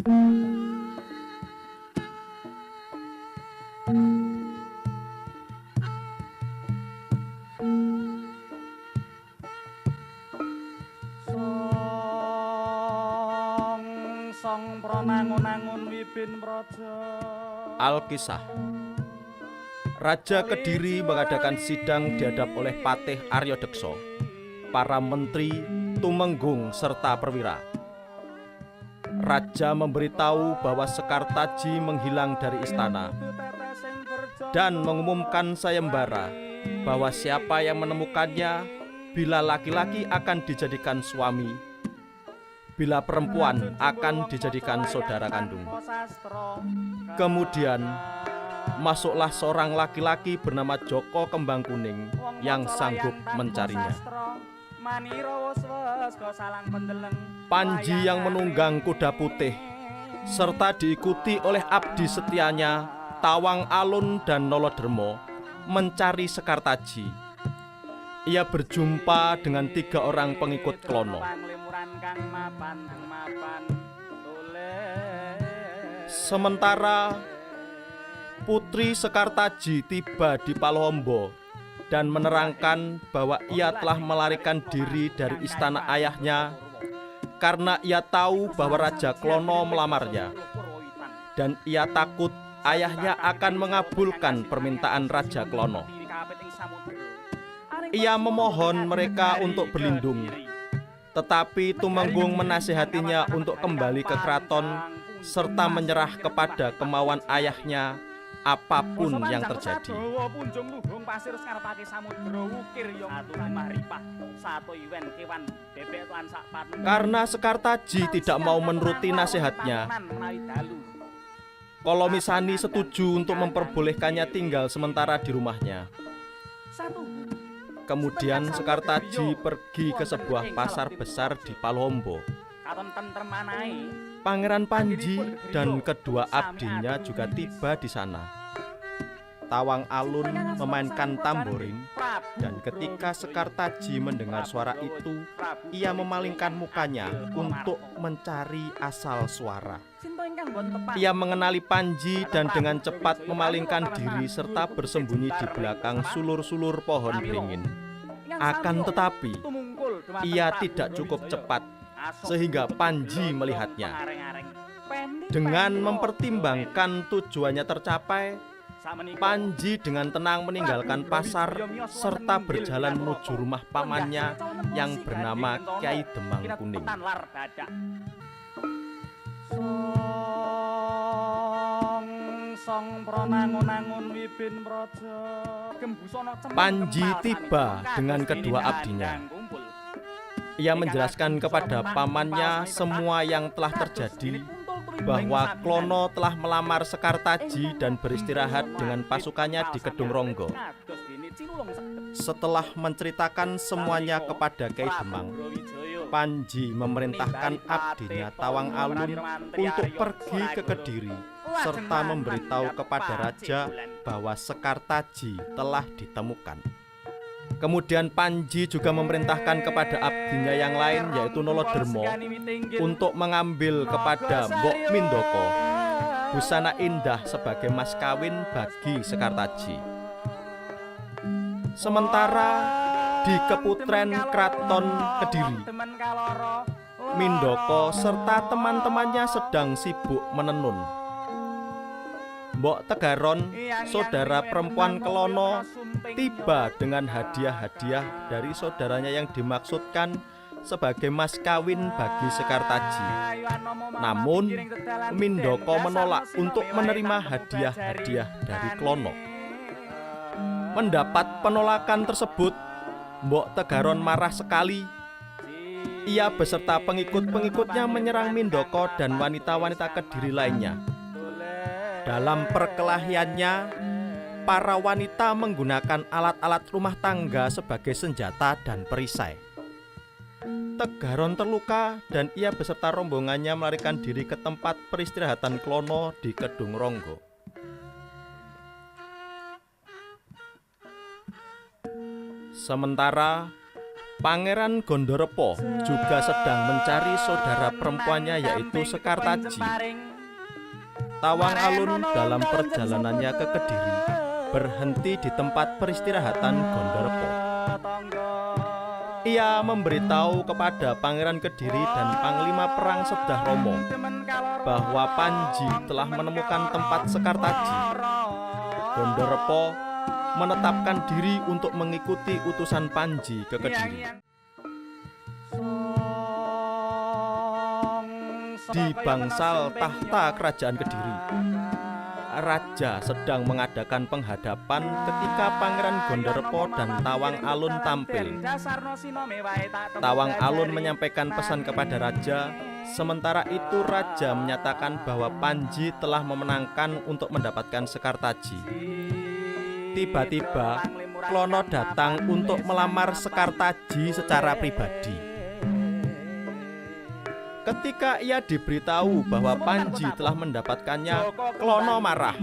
Song pranangun-angun wibin praja. Alkisah. Raja Kediri mengadakan sidang dihadap oleh Patih Aryodeksa, para menteri, tumenggung, serta perwira. Raja memberitahu bahwa Sekartaji menghilang dari istana dan mengumumkan sayembara bahwa siapa yang menemukannya, bila laki-laki akan dijadikan suami, bila perempuan akan dijadikan saudara kandung. Kemudian masuklah seorang laki-laki bernama Joko Kembang Kuning yang sanggup mencarinya. Panji yang menunggang kuda putih serta diikuti oleh abdi setianya Tawang Alun dan Nolodermo mencari Sekartaji. Ia berjumpa dengan 3 orang pengikut Klono. Sementara Putri Sekartaji tiba di Palombo dan menerangkan bahwa ia telah melarikan diri dari istana ayahnya karena ia tahu bahwa Raja Klono melamarnya, dan ia takut ayahnya akan mengabulkan permintaan Raja Klono. Ia memohon mereka untuk berlindung, tetapi Tumenggung menasihatinya untuk kembali ke keraton serta menyerah kepada kemauan ayahnya apapun yang terjadi. Karena Sekartaji tidak mau menuruti nasihatnya, Kolomisani setuju untuk memperbolehkannya tinggal sementara di rumahnya. Kemudian Sekartaji pergi ke sebuah pasar besar di Palombo. Pangeran Panji dan kedua abdinya juga tiba di sana. Tawang Alun memainkan tamborin, dan ketika Sekartaji mendengar suara itu, ia memalingkan mukanya untuk mencari asal suara. Ia mengenali Panji dan dengan cepat memalingkan diri serta bersembunyi di belakang sulur-sulur pohon beringin. Akan tetapi, ia tidak cukup cepat sehingga Panji melihatnya. Dengan mempertimbangkan tujuannya tercapai, Panji dengan tenang meninggalkan pasar serta berjalan menuju rumah pamannya yang bernama Kyai Demang Kuning. Panji tiba dengan kedua abdinya. Ia menjelaskan kepada pamannya semua yang telah terjadi, bahwa Klono telah melamar Sekartaji dan beristirahat dengan pasukannya di Kedung Ronggo. Setelah menceritakan semuanya kepada Kyai Demang, Panji memerintahkan abdinya Tawang Alun untuk pergi ke Kediri serta memberitahu kepada raja bahwa Sekartaji telah ditemukan. Kemudian Panji juga memerintahkan kepada abdinya yang lain, yaitu Nolodermo, untuk mengambil kepada Mbok Mindoko busana indah sebagai mas kawin bagi Sekartaji. Sementara di Keputren Kraton Kediri, Mindoko serta teman-temannya sedang sibuk menenun. Mbok Tegaron, saudara perempuan Klono, tiba dengan hadiah-hadiah dari saudaranya yang dimaksudkan sebagai mas kawin bagi Sekartaji. Namun, Mindoko menolak untuk menerima hadiah-hadiah dari Klono. Mendapat penolakan tersebut, Mbok Tegaron marah sekali. Ia beserta pengikut-pengikutnya menyerang Mindoko dan wanita-wanita Kediri lainnya. Dalam perkelahiannya, para wanita menggunakan alat-alat rumah tangga sebagai senjata dan perisai. Tegaron terluka dan ia beserta rombongannya melarikan diri ke tempat peristirahatan Klono di Kedung Ronggo. Sementara Pangeran Gondorepo juga sedang mencari saudara perempuannya yaitu Sekartaji. Tawang Alun dalam perjalanannya ke Kediri berhenti di tempat peristirahatan Gondorepo. Ia memberitahu kepada Pangeran Kediri dan Panglima Perang Sedah Romo bahwa Panji telah menemukan tempat Sekartaji. Gondorepo menetapkan diri untuk mengikuti utusan Panji ke Kediri. Di bangsal tahta kerajaan Kediri, Raja sedang mengadakan penghadapan ketika Pangeran Gondorepo dan Tawang Alun tampil. Tawang Alun menyampaikan pesan kepada Raja, sementara itu Raja menyatakan bahwa Panji telah memenangkan untuk mendapatkan Sekartaji. Tiba-tiba, Klono datang untuk melamar Sekartaji secara pribadi. Ketika ia diberitahu bahwa Panji telah mendapatkannya, Klono marah.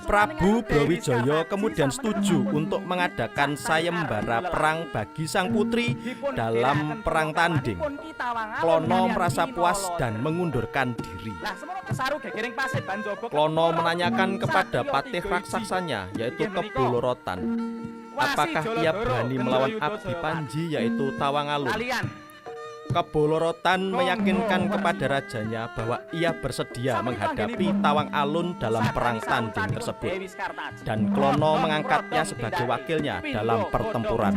Prabu Brawijaya kemudian setuju untuk mengadakan sayembara perang bagi sang putri dalam perang tanding. Klono merasa puas dan mengundurkan diri. Klono menanyakan kepada patih raksasanya yaitu Kebolorotan, apakah ia berani melawan abdi Panji yaitu Tawang Alun. Kebolorotan meyakinkan kepada rajanya bahwa ia bersedia menghadapi Tawang Alun dalam perang tanding tersebut, dan Klono mengangkatnya sebagai wakilnya dalam pertempuran.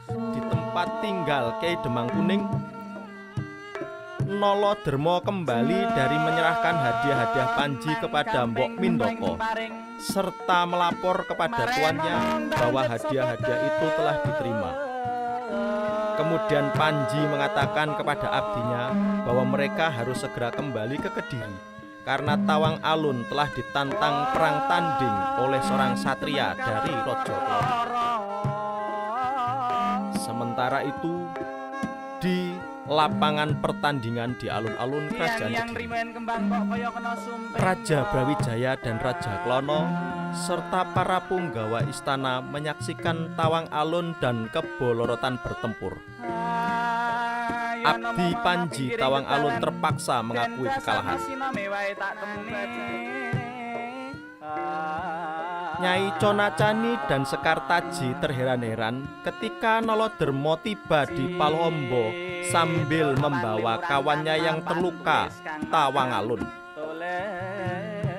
Di tempat tinggal Kyai Demang Kuning, Nolodermo kembali dari menyerahkan hadiah-hadiah Panji kepada Mbok Mindoko, serta melapor kepada tuannya bahwa hadiah-hadiah itu telah diterima. Kemudian Panji mengatakan kepada abdinya bahwa mereka harus segera kembali ke Kediri karena Tawang Alun telah ditantang perang tanding oleh seorang satria dari Raja Klono. Sementara itu, di lapangan pertandingan di alun-alun kerajaan Kediri, Raja Brawijaya dan Raja Klono serta para punggawa istana menyaksikan Tawang Alun dan Kebolorotan bertempur. Abdi Panji Tawang Alun terpaksa mengakui kekalahan. Nyai Conacani dan Sekartaji terheran-heran ketika Nolodermo tiba di Palhombo sambil membawa kawannya yang terluka, Tawang Alun.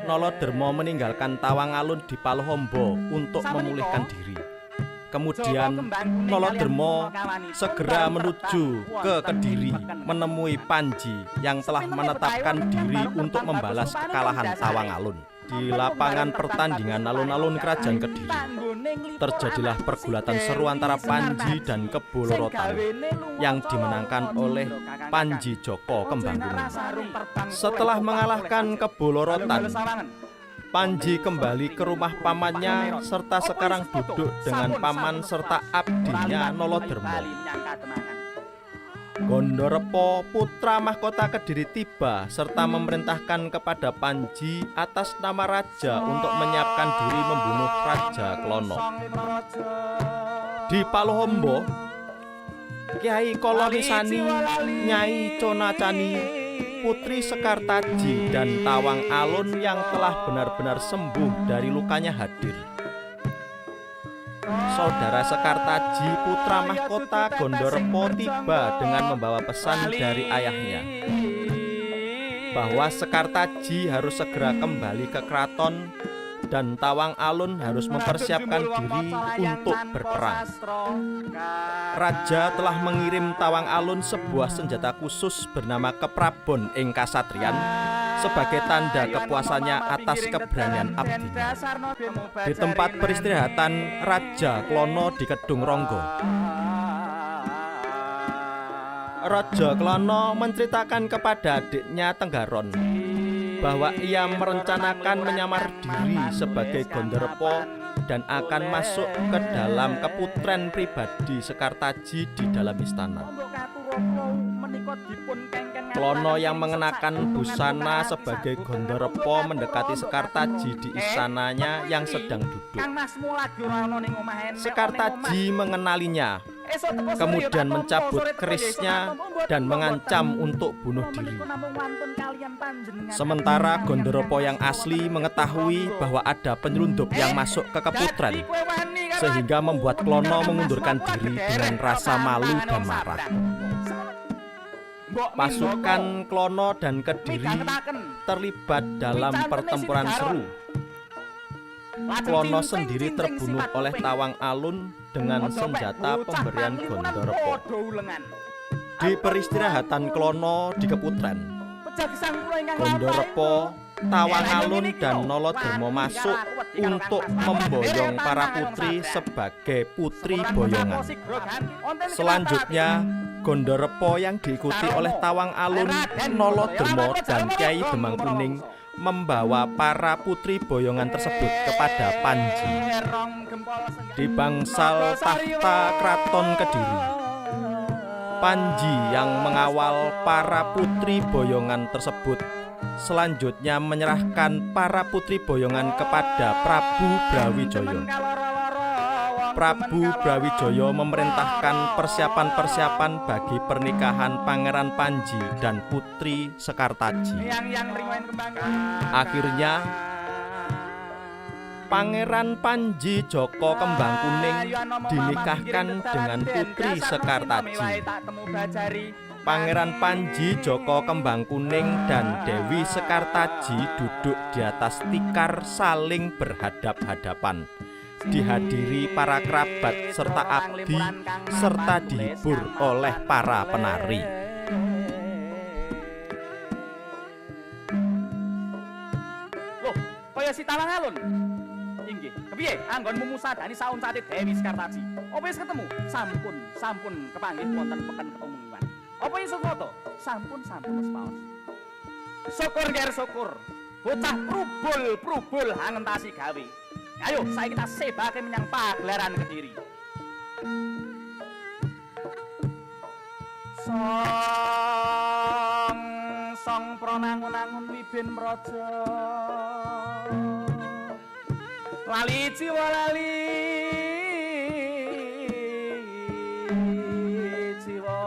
Nolodermo meninggalkan Tawang Alun di Palhombo untuk memulihkan diri. Kemudian Nolodermo segera menuju ke Kediri menemui Panji yang telah menetapkan diri untuk membalas kekalahan Tawang Alun. Di lapangan pertandingan alun-alun kerajaan Kediri, terjadilah pergulatan seru antara Panji dan Kebolorotan yang dimenangkan oleh Panji Joko Kembangkuning. Setelah mengalahkan Kebolorotan, Panji kembali ke rumah pamannya serta sekarang duduk dengan paman serta abdinya Nolodermo. Gondorepo, putra mahkota Kediri tiba serta memerintahkan kepada Panji atas nama raja untuk menyiapkan diri membunuh Raja Klono. Di Palhombo, Kyai Kolonisani, Nyai Conacani, Putri Sekartaji dan Tawang Alun yang telah benar-benar sembuh dari lukanya hadir. Saudara Sekartaji, putra mahkota Gondorepo tiba dengan membawa pesan dari ayahnya bahwa Sekartaji harus segera kembali ke keraton dan Tawang Alun harus mempersiapkan diri untuk berperang. Raja telah mengirim Tawang Alun sebuah senjata khusus bernama Keprabon ing Kasatriyan sebagai tanda kepuasannya atas keberanian abdinya. Di tempat peristirahatan Raja Klono di Kedung Ronggo, Raja Klono menceritakan kepada adiknya Tenggaron bahwa ia merencanakan menyamar diri sebagai Gondorepo dan akan masuk ke dalam keputren pribadi Sekartaji di dalam istana. Klono yang mengenakan busana sebagai Gondorepo mendekati Sekartaji di istananya yang sedang duduk. Sekartaji mengenalinya, kemudian mencabut kerisnya dan mengancam untuk bunuh diri. Sementara Gondorepo yang asli mengetahui bahwa ada penyelundup yang masuk ke Keputren, sehingga membuat Klono mengundurkan diri dengan rasa malu dan marah. Pasukan Klono dan Kediri terlibat dalam pertempuran seru. Klono sendiri terbunuh oleh Tawang Alun dengan senjata pemberian Gondorepo. Di peristirahatan Klono di Keputren, Gondorepo, Tawang Alun dan Nolodermo masuk untuk memboyong para putri sebagai putri boyongan. Selanjutnya, Gondorepo yang diikuti oleh Tawang Alun, Nolodermo dan Kyai Demang Kuning membawa para putri boyongan tersebut kepada Panji di bangsal tahta Kraton Kediri. Panji yang mengawal para putri boyongan tersebut selanjutnya menyerahkan para putri boyongan kepada Prabu Brawijaya. Prabu Brawijaya memerintahkan persiapan-persiapan bagi pernikahan Pangeran Panji dan Putri Sekartaji. Akhirnya, Pangeran Panji Joko Kembang Kuning dinikahkan dengan Putri Sekartaji. Pangeran Panji Joko Kembang Kuning dan Dewi Sekartaji duduk di atas tikar saling berhadap-hadapan, dihadiri para kerabat serta abdi, serta dihibur oleh para penari. Loh, kaya si Tawang Alun? Inggih, kepiye anggonmu musadani sauncate Dewi Sekartaji? Apa wis ketemu? Sampun kepanggih wonten peken ketemuan. Apa iso foto? Sampun wis paos. Syukur nger syukur. Bocah prubul ngentasi gawe. Ayo, saiki kita sebake menyang pagelaran Kediri. Song pranangun-angun wibin mraja. Lali jiwa lali jiwa.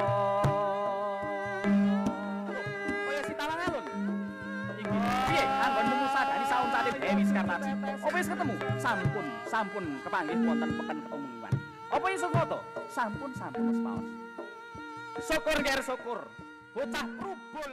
Kaya si Tawang Alun. Inggih, piye anggonmu musadani sauncate Dewi Sekartaji? Apa wis ketemu? Sampun kepanggih wonten peken ketemuan. Apa iso foto? Sampun wis paos. Syukur nger syukur. Bocah prubul